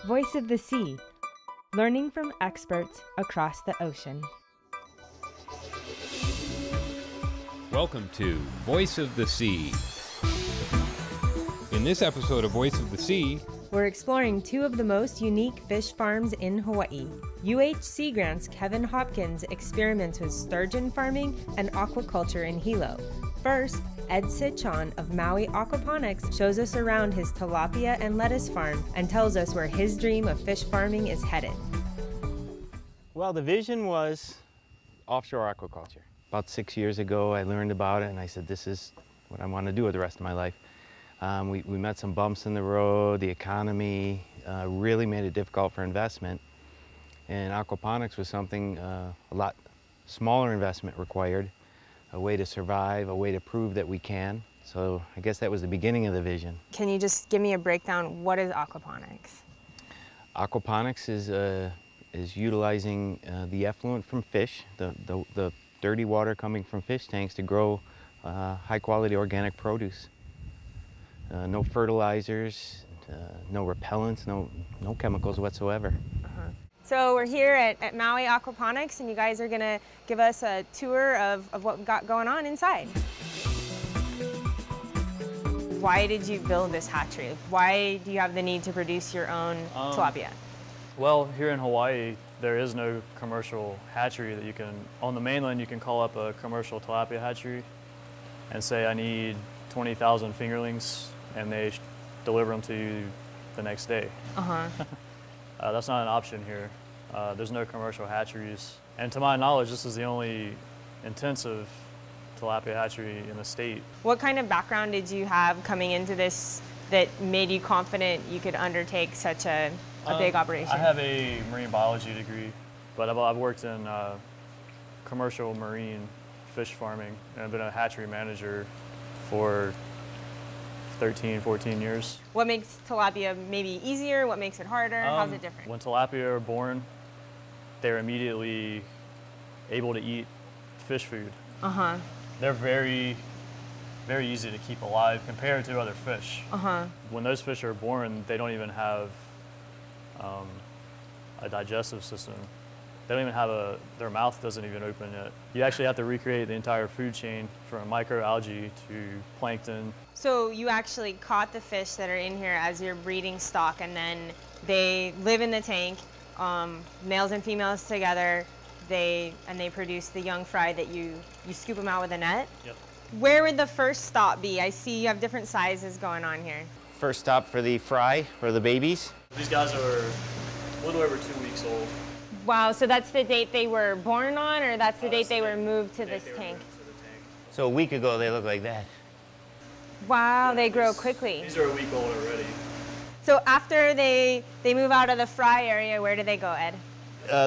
Voice of the Sea, learning from experts across the ocean. Welcome to Voice of the Sea. In this episode of Voice of the Sea, we're exploring two of the most unique fish farms in Hawaii. UH Sea Grant's Kevin Hopkins experiments with sturgeon farming and aquaculture in Hilo. First, Ed Cichon of Maui Aquaponics shows us around his talapia and lettuce farm and tells us where his dream of fish farming is headed. Well, the vision was offshore aquaculture. About 6 years ago, I learned about it and I said, this is what I want to do with the rest of my life. We met some bumps in the road. The economy really made it difficult for investment. And aquaponics was something a lot smaller investment required, a way to survive, a way to prove that we can. So I guess that was the beginning of the vision. Can you just give me a breakdown? What is aquaponics? Aquaponics is utilizing the effluent from fish, the dirty water coming from fish tanks to grow high-quality organic produce. No fertilizers, no repellents, no chemicals whatsoever. So we're here at Maui Aquaponics, and you guys are going to give us a tour of what we've got going on inside. Why did you build this hatchery? Why do you have the need to produce your own tilapia? Well, here in Hawaii, there is no commercial hatchery that you can, on the mainland, you can call up a commercial tilapia hatchery and say, I need 20,000 fingerlings, and they deliver them to you the next day. That's not an option here. There's no commercial hatcheries. And to my knowledge, this is the only intensive tilapia hatchery in the state. What kind of background did you have coming into this that made you confident you could undertake such a big operation? I have a marine biology degree, but I've worked in commercial marine fish farming, and I've been a hatchery manager for 13, 14 years. What makes tilapia maybe easier? What makes it harder? How's it different? When tilapia are born, they're immediately able to eat fish food. They're very, very easy to keep alive compared to other fish. When those fish are born, they don't even have a digestive system. They don't even have their mouth doesn't even open yet. You actually have to recreate the entire food chain from microalgae to plankton. So you actually caught the fish that are in here as your breeding stock, and then they live in the tank, males and females together, and they produce the young fry that you scoop them out with a net? Yep. Where would the first stop be? I see you have different sizes going on here. First stop for the fry, or the babies. These guys are a little over 2 weeks old. Wow, so that's the date they were born on, or that's the date they were moved to this tank? So a week ago, they looked like that. Wow, they grow quickly. These are a week old already. So after they move out of the fry area, where do they go, Ed?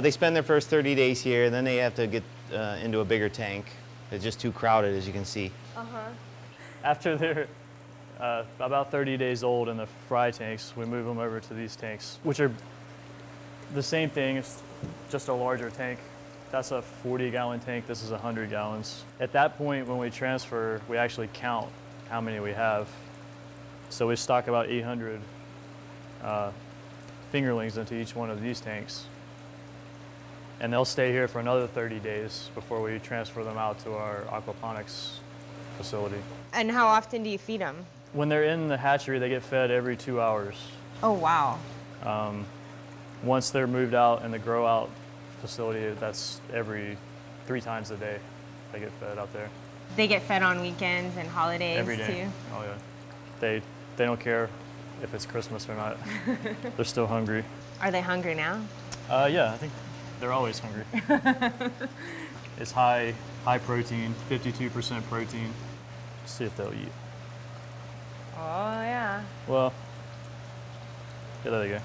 They spend their first 30 days here, and then they have to get into a bigger tank. It's just too crowded, as you can see. After they're about 30 days old in the fry tanks, we move them over to these tanks, which are the same thing. It's just a larger tank. That's a 40-gallon tank. This is 100 gallons. At that point, when we transfer, we actually count how many we have. So we stock about 800 fingerlings into each one of these tanks. And they'll stay here for another 30 days before we transfer them out to our aquaponics facility. And how often do you feed them? When they're in the hatchery, they get fed every 2 hours. Oh, wow. Once they're moved out in the grow out facility, that's every 3 times a day they get fed out there. They get fed on weekends and holidays every day. Too? Oh yeah. They don't care if it's Christmas or not. They're still hungry. Are they hungry now? Yeah, I think they're always hungry. It's high protein, 52% protein. Let's see if they'll eat. Oh yeah. Well, yeah, there they go.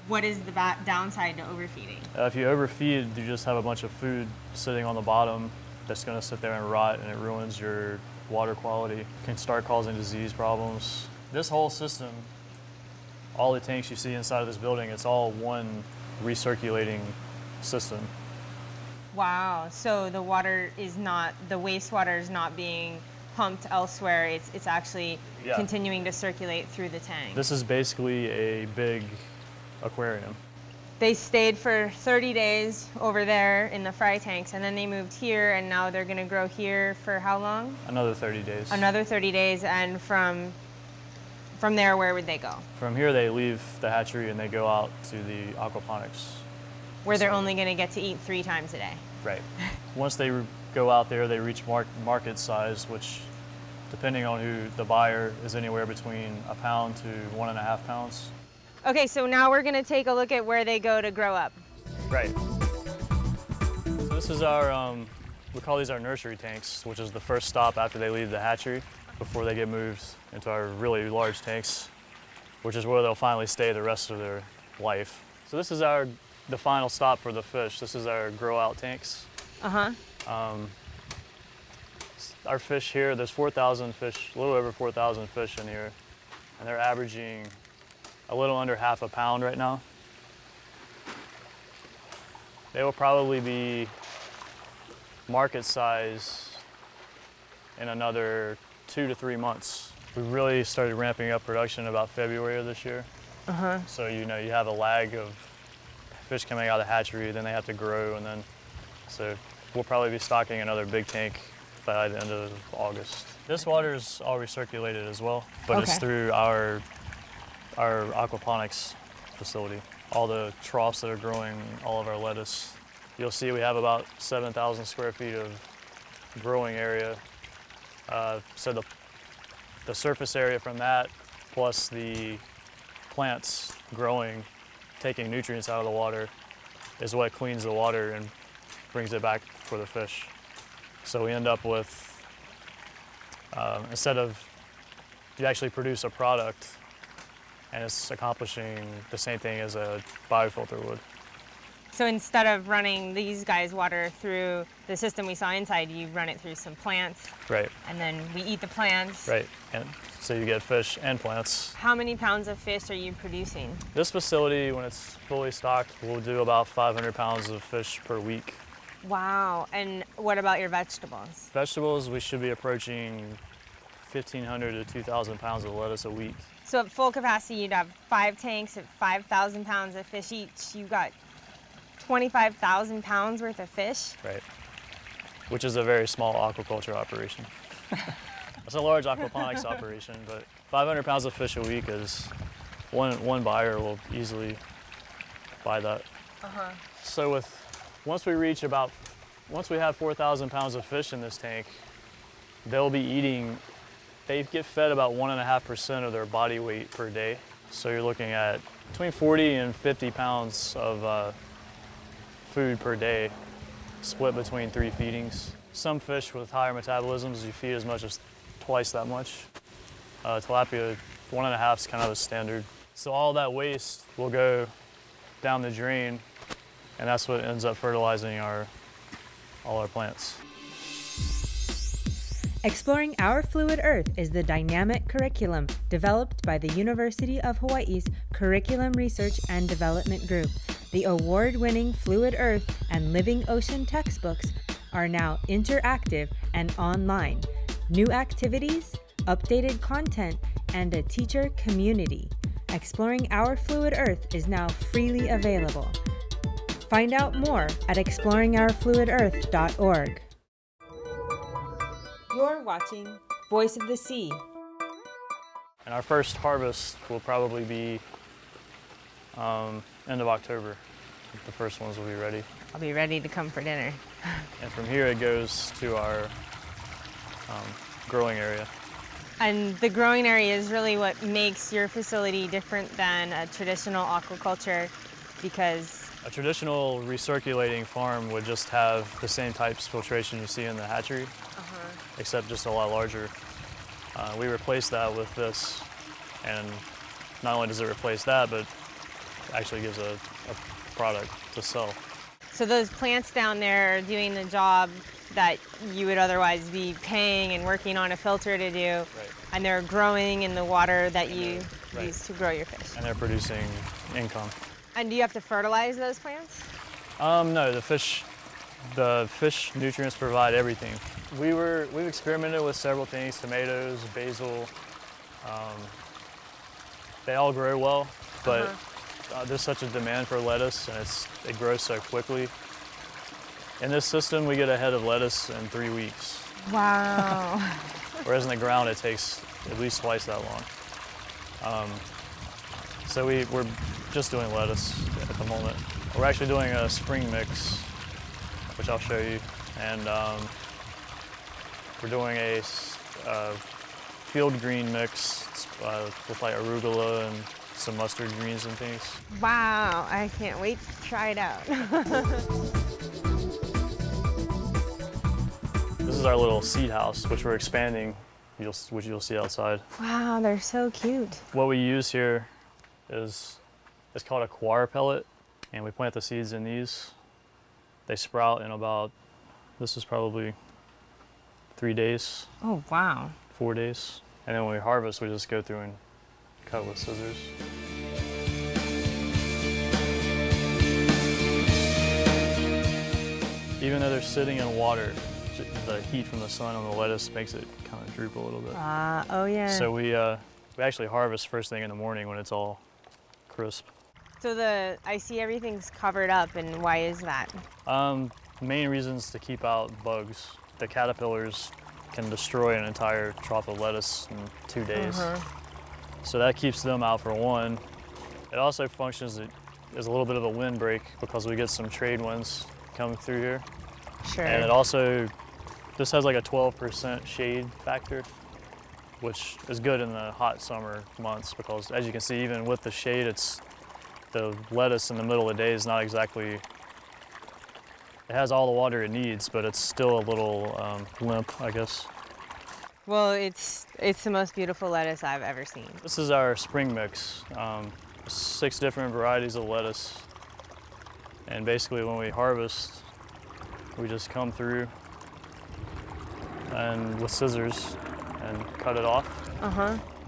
What is the downside to overfeeding? If you overfeed, you just have a bunch of food sitting on the bottom that's going to sit there and rot, and it ruins your water quality. It can start causing disease problems. This whole system, all the tanks you see inside of this building, it's all one recirculating system. Wow, so the water is not, the wastewater is not being pumped elsewhere, it's actually continuing to circulate through the tank. This is basically a big aquarium. They stayed for 30 days over there in the fry tanks, and then they moved here, and now they're going to grow here for how long? Another 30 days. Another 30 days, and from there, where would they go? From here, they leave the hatchery and they go out to the aquaponics. Where they're only going to get to eat 3 times a day. Right. Once they go out there, they reach market size, which, depending on who the buyer, is anywhere between a pound to 1.5 pounds. Okay, so now we're going to take a look at where they go to grow up. Right. So this is our, we call these our nursery tanks, which is the first stop after they leave the hatchery before they get moved into our really large tanks, which is where they'll finally stay the rest of their life. So this is the final stop for the fish. This is our grow out tanks. Our fish here, there's 4,000 fish, a little over 4,000 fish in here, and they're averaging a little under half a pound right now. They will probably be market size in another 2 to 3 months. We really started ramping up production about February of this year. So you have a lag of fish coming out of the hatchery, then they have to grow, and then so we'll probably be stocking another big tank by the end of August. This water is all recirculated as well, but it's through our aquaponics facility. All the troughs that are growing all of our lettuce. You'll see we have about 7,000 square feet of growing area. So the surface area from that, plus the plants growing, taking nutrients out of the water, is what cleans the water and brings it back for the fish. So we end up with, instead of, you actually produce a product and it's accomplishing the same thing as a biofilter would. So instead of running these guys' water through the system we saw inside, you run it through some plants. Right. And then we eat the plants. Right, and so you get fish and plants. How many pounds of fish are you producing? This facility, when it's fully stocked, will do about 500 pounds of fish per week. Wow, and what about your vegetables? Vegetables, we should be approaching 1,500 to 2,000 pounds of lettuce a week. So at full capacity, you'd have 5 tanks at 5,000 pounds of fish each. You've got 25,000 pounds worth of fish. Right, which is a very small aquaculture operation. It's a large aquaponics operation, but 500 pounds of fish a week is, one buyer will easily buy that. So once we have 4,000 pounds of fish in this tank, they'll be eating, they get fed about 1.5% of their body weight per day. So you're looking at between 40 and 50 pounds of food per day, split between 3 feedings. Some fish with higher metabolisms, you feed as much as twice that much. Tilapia, 1.5 is kind of a standard. So all that waste will go down the drain, and that's what ends up fertilizing all our plants. Exploring Our Fluid Earth is the dynamic curriculum developed by the University of Hawaii's Curriculum Research and Development Group. The award-winning Fluid Earth and Living Ocean textbooks are now interactive and online. New activities, updated content, and a teacher community. Exploring Our Fluid Earth is now freely available. Find out more at exploringourfluidearth.org. You're watching Voice of the Sea. And our first harvest will probably be end of October. The first ones will be ready. I'll be ready to come for dinner. And from here it goes to our growing area. And the growing area is really what makes your facility different than a traditional aquaculture, because a traditional recirculating farm would just have the same types of filtration you see in the hatchery, except just a lot larger. We replaced that with this, and not only does it replace that, but actually gives a product to sell. So those plants down there are doing the job that you would otherwise be paying and working on a filter to do, and they're growing in the water that you use to grow your fish. And they're producing income. And do you have to fertilize those plants? No, the fish nutrients provide everything. We've experimented with several things: tomatoes, basil. They all grow well, but there's such a demand for lettuce, and it grows so quickly. In this system, we get a head of lettuce in 3 weeks. Wow. Whereas in the ground, it takes at least twice that long. So we're just doing lettuce at the moment. We're actually doing a spring mix, which I'll show you. And we're doing a field green mix with like arugula and some mustard greens and things. Wow, I can't wait to try it out. This is our little seed house, which we're expanding, which you'll see outside. Wow, they're so cute. What we use here is, it's called a coir pellet, and we plant the seeds in these. They sprout in about, this is probably 3 days. Oh, wow. 4 days. And then when we harvest, we just go through and cut with scissors. Even though they're sitting in water, the heat from the sun on the lettuce makes it kind of droop a little bit. Oh yeah. So we actually harvest first thing in the morning when it's all crisp. So I see everything's covered up, and why is that? Main reasons to keep out bugs. The caterpillars can destroy an entire trough of lettuce in 2 days. So that keeps them out for one. It also functions as a little bit of a windbreak because we get some trade winds coming through here. Sure. And it also, this has like a 12% shade factor, which is good in the hot summer months because as you can see, even with the shade, the lettuce in the middle of the day is not exactly, it has all the water it needs, but it's still a little limp, I guess. Well, it's the most beautiful lettuce I've ever seen. This is our spring mix. 6 different varieties of lettuce. And basically when we harvest, we just come through and with scissors and cut it off.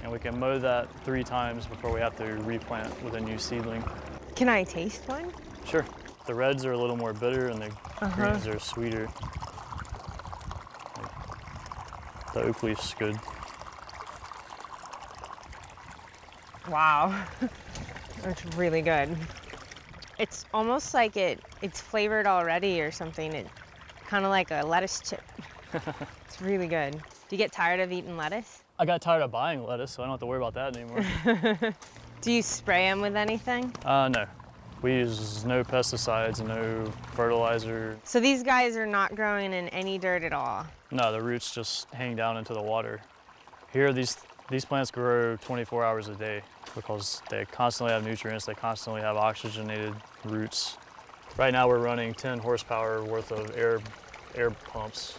And we can mow that 3 times before we have to replant with a new seedling. Can I taste one? Sure. The reds are a little more bitter and the greens are sweeter. The oak leaf's good. Wow, it's really good. It's almost like it's flavored already or something. It's kind of like a lettuce chip. It's really good. Do you get tired of eating lettuce? I got tired of buying lettuce, so I don't have to worry about that anymore. Do you spray them with anything? No. We use no pesticides, no fertilizer. So these guys are not growing in any dirt at all? No, the roots just hang down into the water. Here, these plants grow 24 hours a day because they constantly have nutrients, they constantly have oxygenated roots. Right now we're running 10 horsepower worth of air pumps,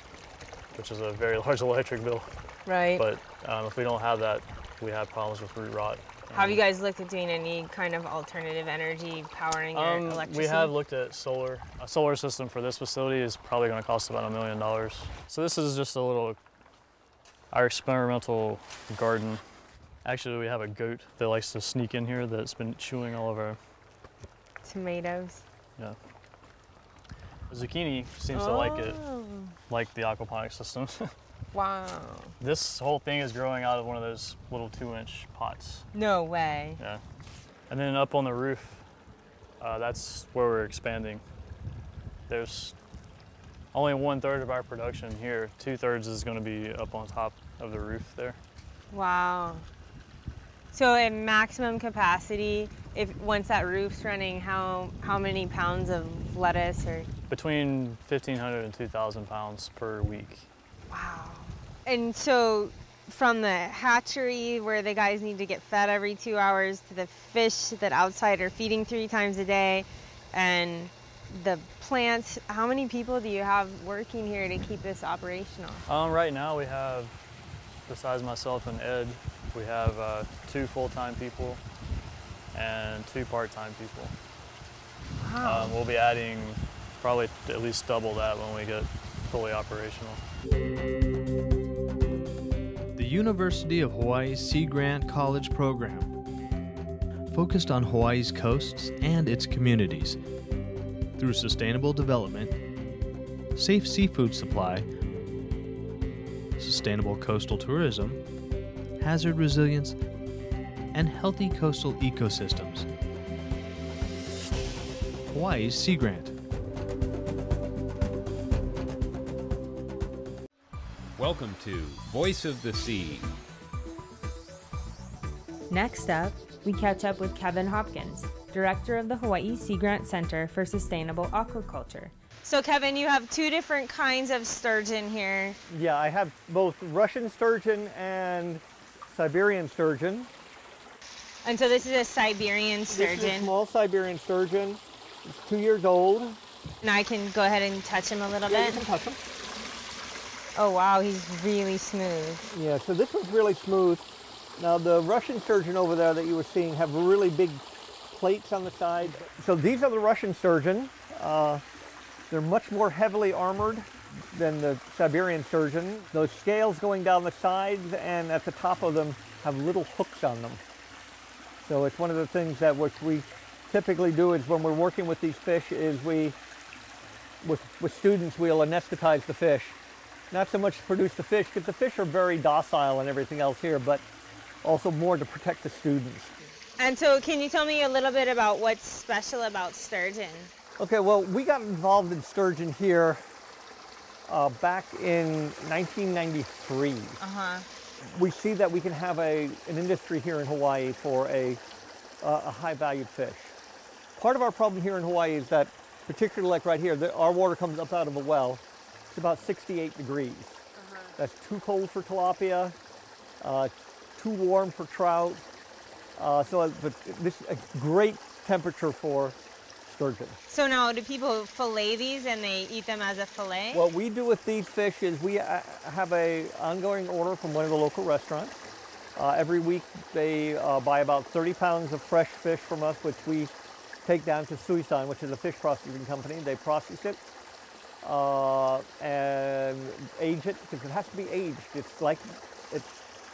which is a very large electric bill. Right. But if we don't have that, we have problems with root rot. Have you guys looked at doing any kind of alternative energy powering your electricity? We have looked at solar. A solar system for this facility is probably going to cost about $1 million. So this is just our experimental garden. Actually, we have a goat that likes to sneak in here that's been chewing all of our tomatoes. Yeah. The zucchini seems to like it, like the aquaponics system. Wow. This whole thing is growing out of one of those little 2-inch pots. No way. Yeah. And then up on the roof, that's where we're expanding. There's only 1/3 of our production here. 2/3 is going to be up on top of the roof there. Wow. So at maximum capacity, once that roof's running, how many pounds of lettuce or? Between 1,500 and 2,000 pounds per week. Wow. And so from the hatchery where the guys need to get fed every 2 hours to the fish that outside are feeding 3 times a day and the plants, how many people do you have working here to keep this operational? Right now we have, besides myself and Ed, we have 2 full-time people and 2 part-time people. Wow. We'll be adding probably at least double that when we get fully operational. The University of Hawaii's Sea Grant College program focused on Hawaii's coasts and its communities through sustainable development, safe seafood supply, sustainable coastal tourism, hazard resilience, and healthy coastal ecosystems. Hawaii's Sea Grant. Welcome to Voice of the Sea. Next up, we catch up with Kevin Hopkins, director of the Hawaii Sea Grant Center for Sustainable Aquaculture. So Kevin, you have two different kinds of sturgeon here. Yeah, I have both Russian sturgeon and Siberian sturgeon. And so this is a Siberian sturgeon. This is a small Siberian sturgeon. It's 2 years old. And I can go ahead and touch him a little Yeah, bit. you can touch him. Oh wow, he's really smooth. Yeah, so this one's really smooth. Now the Russian sturgeon over there that you were seeing have really big plates on the side. So these are the Russian sturgeon. They're much more heavily armored than the Siberian sturgeon. Those scales going down the sides and at the top of them have little hooks on them. So it's one of the things that which we typically do is when we're working with these fish is with students we'll anesthetize the fish. Not so much to produce the fish, because the fish are very docile and everything else here, but also more to protect the students. And so can you tell me a little bit about what's special about sturgeon? Okay, well, we got involved in sturgeon here back in 1993. We see that we can have an industry here in Hawaii for a high-valued fish. Part of our problem here in Hawaii is that, particularly like right here, our water comes up out of a well. It's about 68 degrees. That's too cold for tilapia, too warm for trout. So this is a great temperature for sturgeon. So now, do people fillet these and they eat them as a fillet? What we do with these fish is we have an ongoing order from one of the local restaurants. Every week they buy about 30 pounds of fresh fish from us, which we take down to Cichon, which is a fish processing company. They process it and age it, because it has to be aged.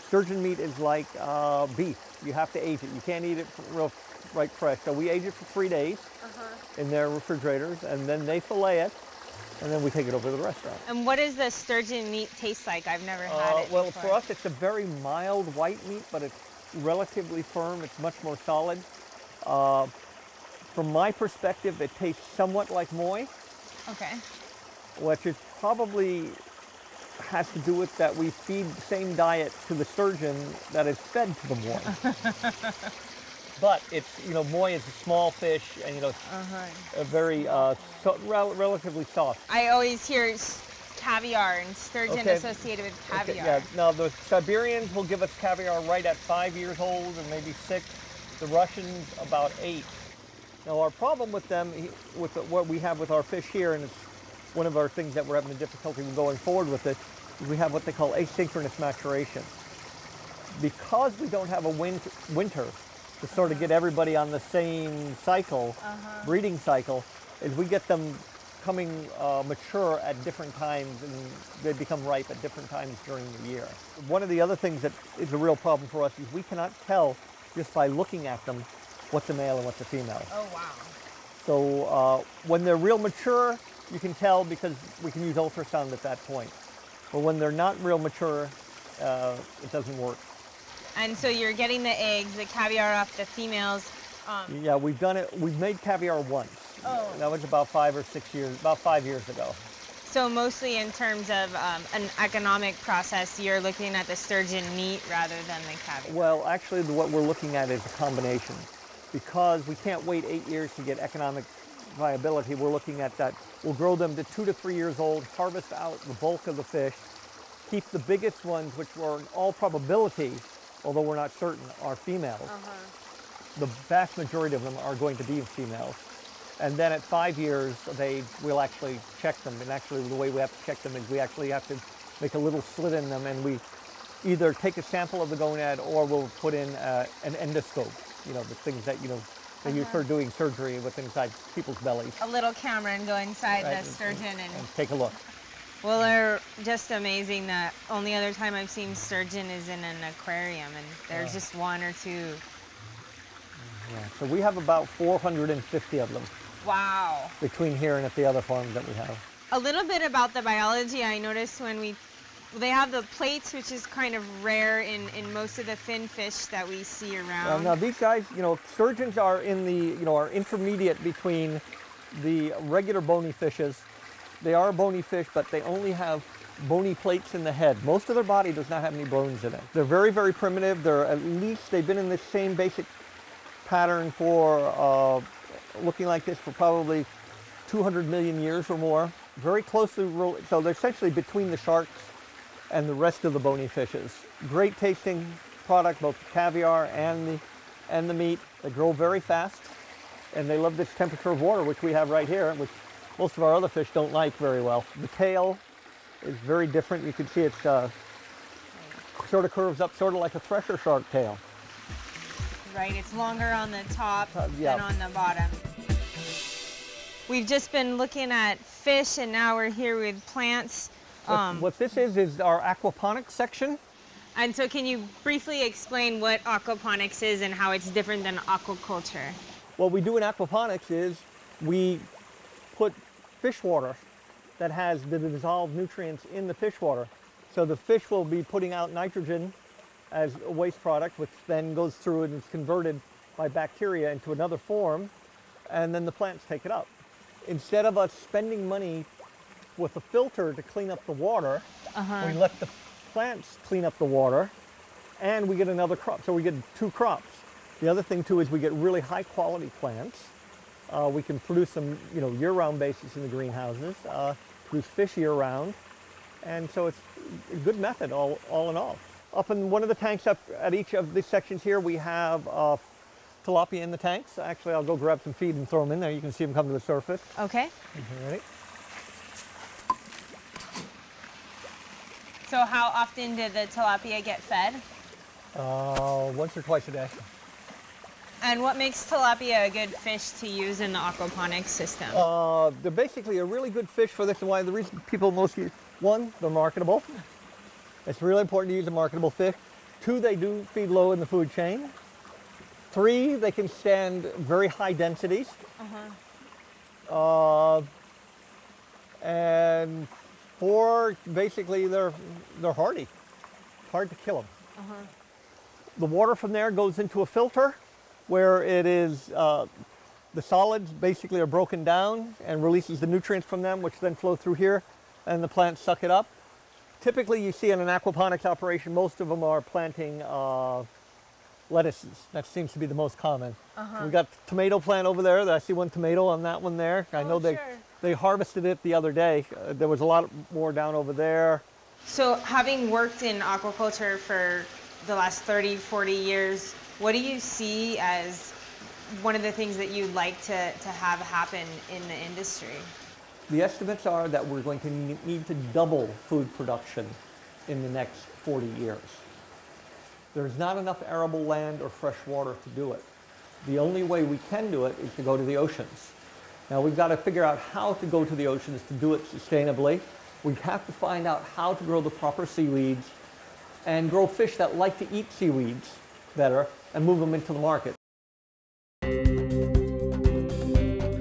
Sturgeon meat is like beef. You have to age it. You can't eat it right fresh. So we age it for 3 days in their refrigerators, and then they fillet it, and then we take it over to the restaurant. And what does the sturgeon meat taste like? I've never had it Well, before. for us, it's a very mild white meat, but it's relatively firm. It's much more solid. From my perspective, it tastes somewhat like moi, Okay. which is probably has to do with that we feed the same diet to the sturgeon that is fed to the moi. But it's, moi is a small fish, and a very relatively soft. I always hear caviar and sturgeon associated with caviar. Okay, yeah. Now the Siberians will give us caviar right at 5 years old, or maybe 6. The Russians about 8. Now our problem with them, what we have with our fish here, and it's one of our things that we're having a difficulty with going forward with it, is we have what they call asynchronous maturation. Because we don't have a winter to sort of get everybody on the same cycle, breeding cycle, is we get them coming mature at different times, and they become ripe at different times during the year. One of the other things that is a real problem for us is we cannot tell just by looking at them what's a male and what's a female. Oh, wow. So when they're real mature, you can tell because we can use ultrasound at that point. But when they're not real mature, it doesn't work. And so you're getting the eggs, the caviar off the females. Yeah, we've done it. We've made caviar once. Oh. That was about 5 or 6 years, about 5 years ago. So mostly in terms of an economic process, you're looking at the sturgeon meat rather than the caviar. Well, actually, what we're looking at is a combination. Because we can't wait 8 years to get economic viability, we're looking at that. We'll grow them to 2 to 3 years old, harvest out the bulk of the fish, keep the biggest ones, which were in all probability, although we're not certain, are females. The vast majority of them are going to be females. And then at 5 years of age, we'll actually check them. And actually, the way we have to check them is we actually have to make a little slit in them, and we either take a sample of the gonad or we'll put in an endoscope, the things that, they use for doing surgery with inside people's bellies. A little camera and go inside Right, the sturgeon and take a look. Well, they're just amazing. The only other time I've seen sturgeon is in an aquarium, and there's just 1 or 2. Yeah, so we have about 450 of them. Wow. Between here and at the other farms that we have. A little bit about the biology. I noticed when they have the plates, which is kind of rare in most of the fin fish that we see around. Now these guys, sturgeons are in the, are intermediate between the regular bony fishes. They are bony fish, but they only have bony plates in the head. Most of their body does not have any bones in it. They're very, very primitive. They've been in the same basic pattern for looking like this for probably 200 million years or more. Very closely, so they're essentially between the sharks and the rest of the bony fishes. Great tasting product, both the caviar and the meat. They grow very fast, and they love this temperature of water, which we have right here, which most of our other fish don't like very well. The tail is very different. You can see it's sort of curves up, sort of like a thresher shark tail. Right, it's longer on the top yeah. than on the bottom. We've just been looking at fish, and now we're here with plants. What this is our aquaponics section. And so can you briefly explain what aquaponics is and how it's different than aquaculture? What we do in aquaponics is we put fish water that has the dissolved nutrients in the fish water. So the fish will be putting out nitrogen as a waste product, which then goes through and is converted by bacteria into another form, and then the plants take it up. Instead of us spending money with a filter to clean up the water, we let the plants clean up the water, and we get another crop. So we get 2 crops. The other thing too is we get really high quality plants. We can produce them, year-round basis in the greenhouses, produce fish year-round, and so it's a good method all in all. Up in one of the tanks up at each of these sections here, we have tilapia in the tanks. Actually, I'll go grab some feed and throw them in there. You can see them come to the surface. Okay. Ready? So how often do the tilapia get fed? Once or twice a day. And what makes tilapia a good fish to use in the aquaponics system? They're basically a really good fish for this, and why the reason people mostly, 1, they're marketable. It's really important to use a marketable fish. 2, they do feed low in the food chain. 3, they can stand very high densities. And 4, basically they're hardy. Hard to kill them. The water from there goes into a filter where it is, the solids basically are broken down and releases the nutrients from them, which then flow through here, and the plants suck it up. Typically you see in an aquaponics operation, most of them are planting lettuces. That seems to be the most common. We got the tomato plant over there. I see one tomato on that one there. I know they harvested it the other day. There was a lot more down over there. So having worked in aquaculture for the last 30, 40 years, what do you see as one of the things that you'd like to have happen in the industry? The estimates are that we're going to need to double food production in the next 40 years. There's not enough arable land or fresh water to do it. The only way we can do it is to go to the oceans. Now we've got to figure out how to go to the oceans to do it sustainably. We have to find out how to grow the proper seaweeds and grow fish that like to eat seaweeds better and move them into the market.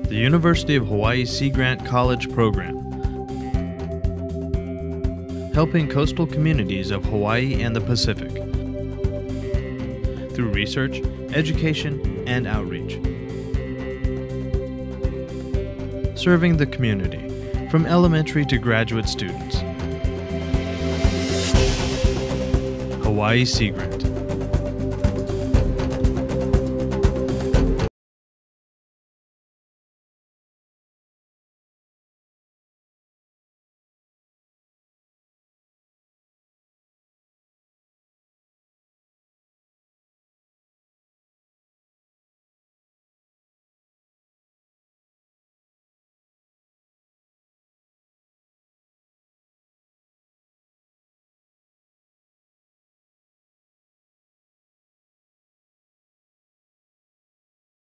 The University of Hawaii Sea Grant College Program, helping coastal communities of Hawaii and the Pacific through research, education, and outreach. Serving the community, from elementary to graduate students. Hawaii Sea Grant.